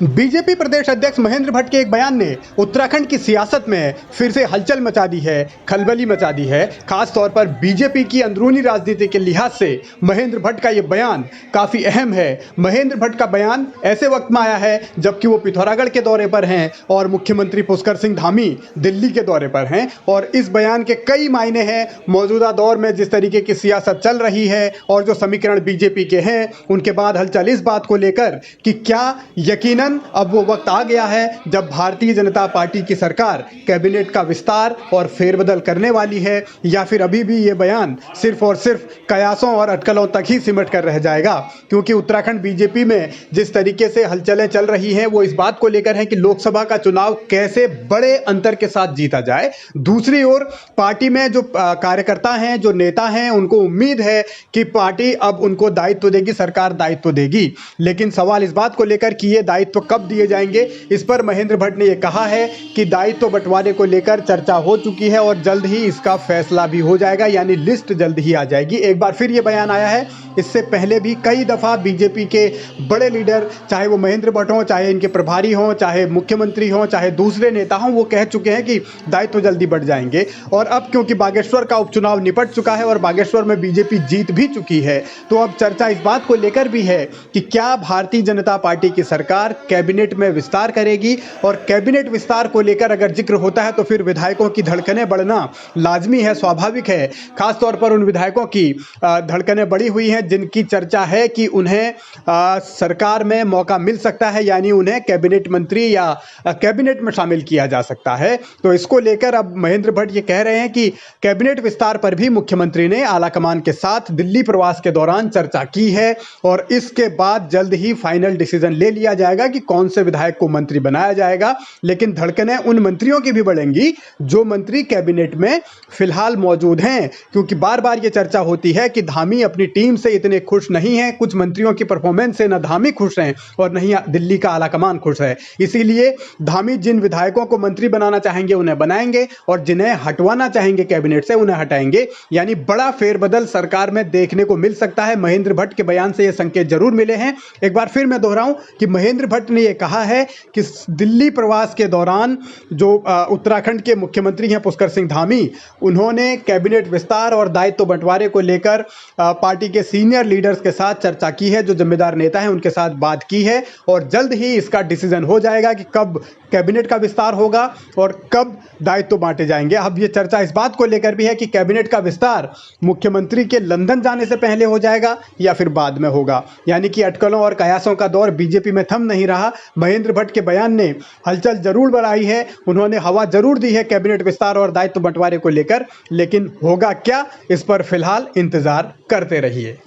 BJP प्रदेश अध्यक्ष महेंद्र भट्ट के एक बयान ने उत्तराखंड की सियासत में फिर से हलचल मचा दी है, खलबली मचा दी है। खास तौर पर बीजेपी की अंदरूनी राजनीति के लिहाज से महेंद्र भट्ट का ये बयान काफ़ी अहम है। महेंद्र भट्ट का बयान ऐसे वक्त में आया है जबकि वो पिथौरागढ़ के दौरे पर हैं और मुख्यमंत्री पुष्कर सिंह धामी दिल्ली के दौरे पर हैं। और इस बयान के कई मायने हैं। मौजूदा दौर में जिस तरीके की सियासत चल रही है और जो समीकरण बीजेपी के हैं, उनके बाद हलचल इस बात को लेकर कि क्या यकीनन अब वो वक्त आ गया है जब भारतीय जनता पार्टी की सरकार कैबिनेट का विस्तार और फेरबदल करने वाली है, या फिर अभी भी ये बयान सिर्फ और सिर्फ कयासों और अटकलों तक ही सिमट कर रह जाएगा। क्योंकि उत्तराखंड बीजेपी में जिस तरीके से हलचलें चल रही हैं वो इस बात को लेकर है कि लोकसभा का चुनाव कैसे बड़े अंतर के साथ जीता जाए। दूसरी ओर पार्टी में जो कार्यकर्ता हैं, जो नेता हैं, उनको उम्मीद है कि पार्टी अब उनको दायित्व देगी, सरकार दायित्व देगी। लेकिन सवाल इस बात को लेकर कि ये दायित्व कब दिए जाएंगे, इस पर महेंद्र भट्ट ने यह कहा है कि दायित्व बंटवारे को लेकर चर्चा हो चुकी है और जल्द ही इसका फैसला भी हो जाएगा, यानी लिस्ट जल्द ही आ जाएगी। एक बार फिर यह बयान आया है। इससे पहले भी कई दफा बीजेपी के बड़े लीडर, चाहे वो महेंद्र भट्ट हों, चाहे इनके प्रभारी हों, चाहे मुख्यमंत्री हों, चाहे दूसरे नेता हों, वो कह चुके हैं कि दायित्व जल्दी बढ़ जाएंगे। और अब क्योंकि बागेश्वर का उपचुनाव निपट चुका है और बागेश्वर में बीजेपी जीत भी चुकी है, तो अब चर्चा इस बात को लेकर भी है कि क्या भारतीय जनता पार्टी की सरकार कैबिनेट में विस्तार करेगी। और कैबिनेट विस्तार को लेकर अगर जिक्र होता है तो फिर विधायकों की धड़कनें बढ़ना लाजमी है, स्वाभाविक है। खासतौर पर उन विधायकों की धड़कनें बढ़ी हुई हैं जिनकी चर्चा है कि उन्हें सरकार में मौका मिल सकता है, यानी उन्हें कैबिनेट मंत्री या कैबिनेट में शामिल किया जा सकता है। तो इसको लेकर अब महेंद्र भट्ट ये कह रहे हैं कि कैबिनेट विस्तार पर भी मुख्यमंत्री ने आलाकमान के साथ दिल्ली प्रवास के दौरान चर्चा की है और इसके बाद जल्द ही फाइनल डिसीजन ले लिया जाएगा कि कौन से विधायक को मंत्री बनाया जाएगा। लेकिन धड़कनें उन मंत्रियों की भी बढ़ेंगी जो मंत्री कैबिनेट में फिलहाल मौजूद हैं, क्योंकि बार बार ये चर्चा होती है कि धामी अपनी टीम से इतने खुश नहीं हैं। कुछ मंत्रियों की परफॉर्मेंस से न धामी खुश हैं और नहीं दिल्ली का आलाकमान खुश है। इसीलिए धामी जिन विधायकों को मंत्री बनाना चाहेंगे उन्हें बनाएंगे और जिन्हें हटवाना चाहेंगे कैबिनेट से उन्हें हटाएंगे। यानी बड़ा फेरबदल सरकार में देखने को मिल सकता है। महेंद्र भट्ट के बयान से ये संकेत जरूर मिले हैं। एक बार फिर मैं दोहराऊं कि महेंद्र भट्ट ने यह कहा है कि दिल्ली प्रवास के दौरान जो उत्तराखंड के मुख्यमंत्री हैं पुष्कर सिंह धामी, उन्होंने कैबिनेट विस्तार और दायित्व बंटवारे को लेकर पार्टी के सीनियर लीडर्स के साथ चर्चा की है, जो जिम्मेदार नेता हैं उनके साथ बात की है और जल्द ही इसका डिसीजन हो जाएगा कि कब कैबिनेट का विस्तार होगा और कब दायित्व बांटे जाएंगे। अब यह चर्चा इस बात को लेकर भी है कि कैबिनेट का विस्तार मुख्यमंत्री के लंदन जाने से पहले हो जाएगा या फिर बाद में होगा। यानी कि अटकलों और कयासों का दौर बीजेपी में थम नहीं रहा। महेंद्र भट्ट के बयान ने हलचल जरूर बढ़ाई है, उन्होंने हवा जरूर दी है कैबिनेट विस्तार और दायित्व बंटवारे को लेकर, लेकिन होगा क्या, इस पर फिलहाल इंतजार करते रहिए।